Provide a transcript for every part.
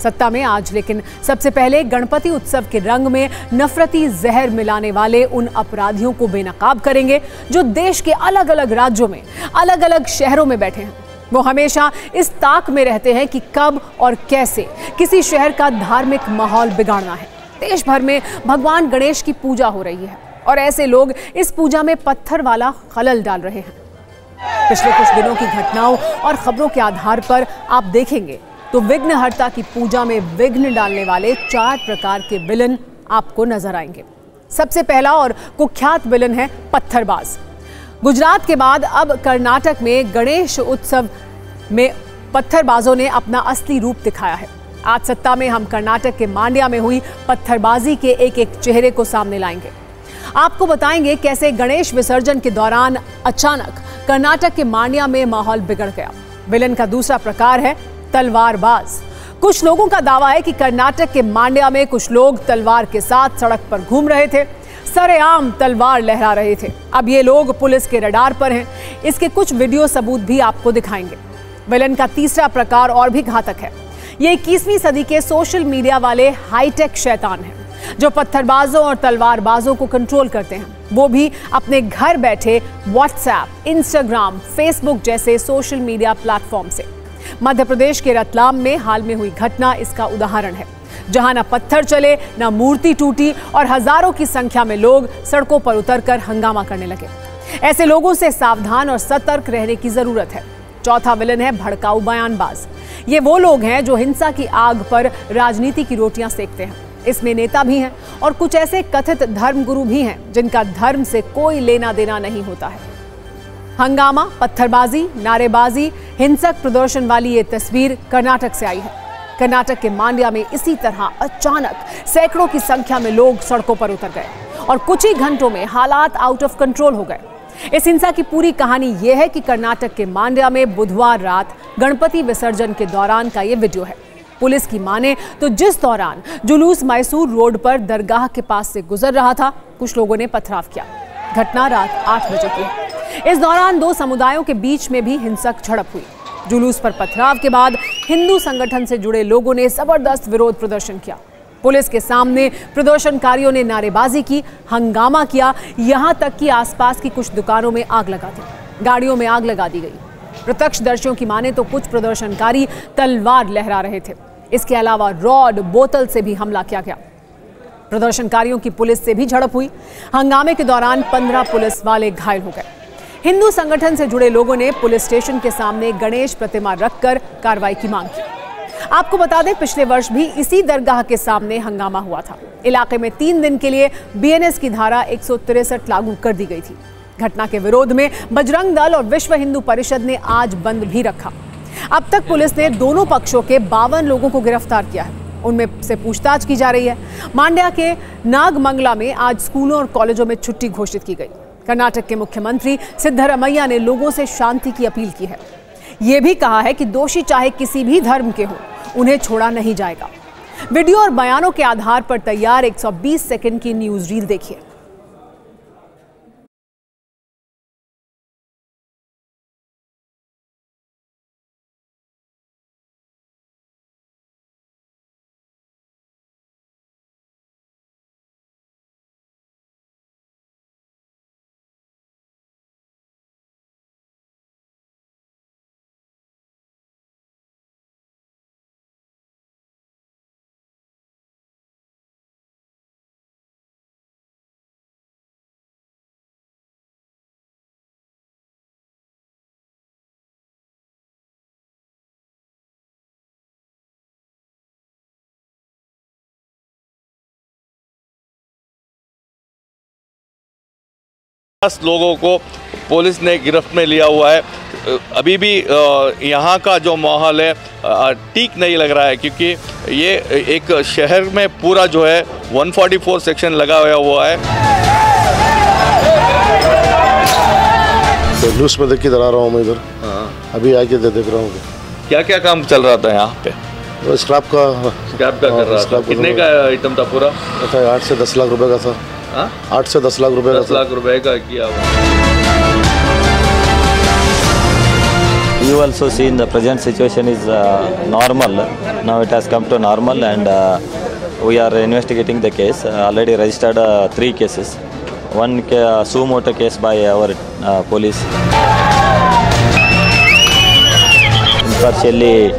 सत्ता में आज, लेकिन सबसे पहले गणपति उत्सव के रंग में नफरती जहर मिलाने वाले उन अपराधियों को बेनकाब करेंगे जो देश के अलग अलग राज्यों में, अलग अलग शहरों में बैठे हैं। वो हमेशा इस ताक में रहते हैं कि कब और कैसे किसी शहर का धार्मिक माहौल बिगाड़ना है। देश भर में भगवान गणेश की पूजा हो रही है और ऐसे लोग इस पूजा में पत्थर वाला खलल डाल रहे हैं। पिछले कुछ दिनों की घटनाओं और खबरों के आधार पर आप देखेंगे तो विघ्नहर्ता की पूजा में विघ्न डालने वाले 4 प्रकार के विलन आपको नजर आएंगे। सबसे पहला और कुख्यात विलन है पत्थरबाज। गुजरात के बाद अब कर्नाटक में गणेश उत्सव में पत्थरबाजों ने अपना असली रूप दिखाया है। आज सत्ता में हम कर्नाटक के मांड्या में हुई पत्थरबाजी के एक एक चेहरे को सामने लाएंगे। आपको बताएंगे कैसे गणेश विसर्जन के दौरान अचानक कर्नाटक के मांड्या में माहौल बिगड़ गया। विलन का दूसरा प्रकार है तलवारबाज। कुछ लोगों का दावा है कि कर्नाटक के मांड्या में कुछ लोग तलवार के साथ सड़क पर घूम रहे थे, सरेआम तलवार लहरा रहे थे। अब ये लोग पुलिस के रडार पर हैं। इसके कुछ वीडियो सबूत भी आपको दिखाएंगे। विलन का तीसरा प्रकार और भी घातक है। ये 21वीं सदी के सोशल मीडिया वाले हाईटेक शैतान हैं जो पत्थरबाजों और तलवारबाजों को कंट्रोल करते हैं, वो भी अपने घर बैठे व्हाट्सएप, इंस्टाग्राम, फेसबुक जैसे सोशल मीडिया प्लेटफॉर्म से। मध्य प्रदेश के रतलाम में हाल में हुई घटना इसका उदाहरण है, जहां न पत्थर चले, न मूर्ति टूटी और हजारों की संख्या में लोग सड़कों पर उतरकर हंगामा करने लगे। ऐसे लोगों से सावधान और सतर्क रहने की जरूरत है। चौथा विलन है भड़काऊ बयानबाज। ये वो लोग हैं जो हिंसा की आग पर राजनीति की रोटियां सेकते हैं। इसमें नेता भी हैं और कुछ ऐसे कथित धर्मगुरु भी हैं जिनका धर्म से कोई लेना देना नहीं होता है। हंगामा, पत्थरबाजी, नारेबाजी, हिंसक प्रदर्शन वाली ये तस्वीर कर्नाटक से आई है। कर्नाटक के मांड्या में इसी तरह अचानक सैकड़ों की संख्या में लोग सड़कों पर उतर गए और कुछ ही घंटों में हालात आउट ऑफ कंट्रोल हो गए। इस हिंसा की पूरी कहानी यह है कि कर्नाटक के मांड्या में बुधवार रात गणपति विसर्जन के दौरान का ये वीडियो है। पुलिस की माने तो जिस दौरान जुलूस मैसूर रोड पर दरगाह के पास से गुजर रहा था, कुछ लोगों ने पथराव किया। घटना रात 8 बजे की है। इस दौरान 2 समुदायों के बीच में भी हिंसक झड़प हुई। जुलूस पर पथराव के बाद हिंदू संगठन से जुड़े लोगों ने जबरदस्त विरोध प्रदर्शन किया। पुलिस के सामने प्रदर्शनकारियों ने नारेबाजी की, हंगामा किया, यहां तक कि आसपास की कुछ दुकानों में आग लगा दी, गाड़ियों में आग लगा दी गई। प्रत्यक्षदर्शियों की माने तो कुछ प्रदर्शनकारी तलवार लहरा रहे थे। इसके अलावा रॉड, बोतल से भी हमला किया गया। प्रदर्शनकारियों की पुलिस से भी झड़प हुई। हंगामे के दौरान 15 पुलिस वाले घायल हो गए। हिंदू संगठन से जुड़े लोगों ने पुलिस स्टेशन के सामने गणेश प्रतिमा रखकर कार्रवाई की मांग की। आपको बता दें, पिछले वर्ष भी इसी दरगाह के सामने हंगामा हुआ था। इलाके में 3 दिन के लिए बीएनएस की धारा 163 लागू कर दी गई थी। घटना के विरोध में बजरंग दल और विश्व हिंदू परिषद ने आज बंद भी रखा। अब तक पुलिस ने दोनों पक्षों के 52 लोगों को गिरफ्तार किया है। उनमें से पूछताछ की जा रही है। मांड्या के नागमंगला में आज स्कूलों और कॉलेजों में छुट्टी घोषित की गई। कर्नाटक के मुख्यमंत्री सिद्धरमैया ने लोगों से शांति की अपील की है। ये भी कहा है कि दोषी चाहे किसी भी धर्म के हों, उन्हें छोड़ा नहीं जाएगा। वीडियो और बयानों के आधार पर तैयार 120 सेकंड की न्यूज रील देखिए। लोगों को पुलिस ने गिरफ्त में लिया हुआ है। अभी भी यहाँ का जो माहौल है ठीक नहीं लग रहा है, क्योंकि ये एक शहर में पूरा जो है 144 सेक्शन लगा हुआ है। तो न्यूज़ में देख के इधर आ रहा हूँ मैं इधर। अभी आके देख रहा हूँ। क्या क्या काम चल रहा था यहाँ पे? तो स्क्रैप का कर रहा था। कितने का आइटम था पूरा? 8 से 10 लाख रुपए का था। 8 से 10 लाख रुपए 10 लाख रुपए का किया हुआ। You also seen the present situation is normal. Now it has come to normal, and we are investigating the case. Already registered 3 cases. One suo motu case by our police. Impartially,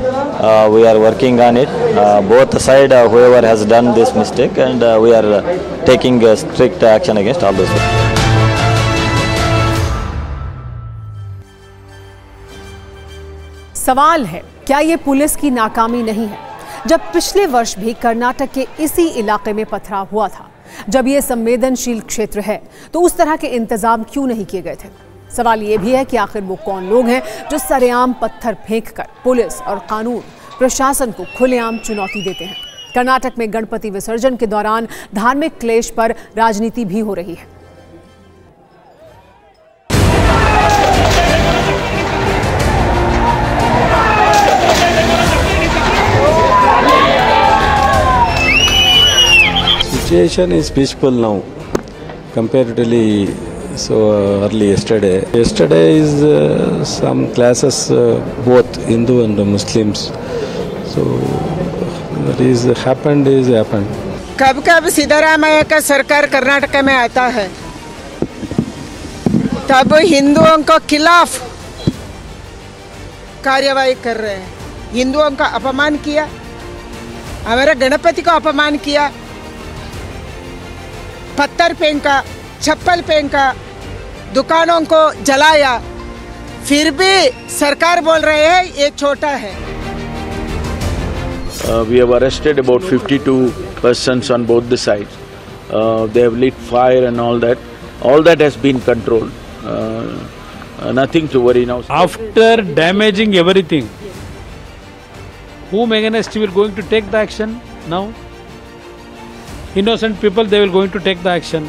we are working on it. Both side, whoever has done this mistake, and we are taking strict action against all those people. सवाल है, क्या ये police की नाकामी नहीं है? जब पिछले वर्ष भी कर्नाटक के इसी इलाके में पथराव हुआ था, जब ये संवेदनशील क्षेत्र है, तो उस तरह के इंतजाम क्यों नहीं किए गए थे? सवाल ये भी है कि आखिर वो कौन लोग हैं जो सरेआम पत्थर फेंककर पुलिस और कानून प्रशासन को खुलेआम चुनौती देते हैं। कर्नाटक में गणपति विसर्जन के दौरान धार्मिक क्लेश पर राजनीति भी हो रही है। Situation is peaceful now, comparatively so early yesterday. Yesterday is some classes, both Hindu and Muslims. So what is happened. कब कब सिद्धरामैया का सरकार कर्नाटक में आता है, तब हिंदुओं को खिलाफ कार्यवाही कर रहे हैं। हिंदुओं का अपमान किया, हमारे गणपति को अपमान किया, पत्थर फेंका, चप्पल फेंका, दुकानों को जलाया, फिर भी सरकार बोल रहे हैं ये छोटा है। We have arrested about 52 persons on both the sides. They have lit fire and all that. All that has been controlled. Nothing to worry now. After damaging everything, whom against will going to take the action now? Innocent people, they will going to take the action.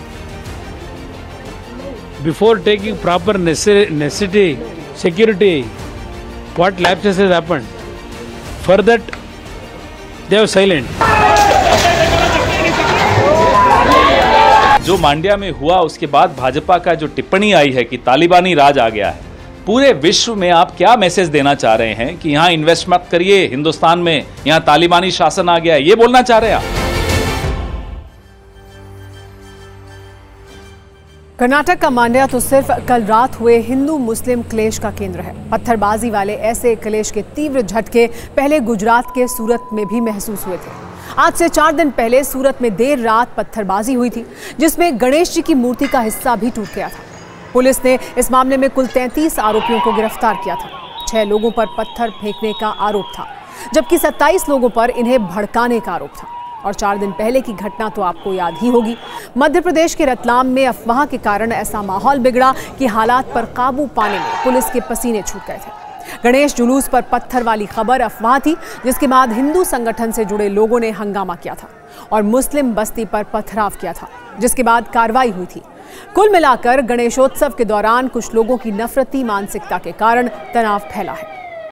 Before taking proper necessity, security, what lapses has happened? For that, they are silent. जो मांड्या में हुआ उसके बाद भाजपा का जो टिप्पणी आई है कि तालिबानी राज आ गया है, पूरे विश्व में आप क्या मैसेज देना चाह रहे हैं कि यहाँ इन्वेस्ट मत करिए, हिंदुस्तान में यहाँ तालिबानी शासन आ गया है, ये बोलना चाह रहे हैं आप? कर्नाटक का मांड्या तो सिर्फ कल रात हुए हिंदू मुस्लिम क्लेश का केंद्र है। पत्थरबाजी वाले ऐसे क्लेश के तीव्र झटके पहले गुजरात के सूरत में भी महसूस हुए थे। आज से 4 दिन पहले सूरत में देर रात पत्थरबाजी हुई थी, जिसमें गणेश जी की मूर्ति का हिस्सा भी टूट गया था। पुलिस ने इस मामले में कुल 33 आरोपियों को गिरफ्तार किया था। 6 लोगों पर पत्थर फेंकने का आरोप था, जबकि 27 लोगों पर इन्हें भड़काने का आरोप था। और 4 दिन पहले की घटना तो आपको याद ही होगी। मध्य प्रदेश के रतलाम में अफवाह के कारण ऐसा माहौल बिगड़ा कि हालात पर काबू पाने में पुलिस के पसीने छूट गए थे। गणेश जुलूस पर पत्थर वाली खबर अफवाह थी, जिसके बाद हिंदू संगठन से जुड़े लोगों ने हंगामा किया था और मुस्लिम बस्ती पर पथराव किया था, जिसके बाद कार्रवाई हुई थी। कुल मिलाकर गणेशोत्सव के दौरान कुछ लोगों की नफरती मानसिकता के कारण तनाव फैला है।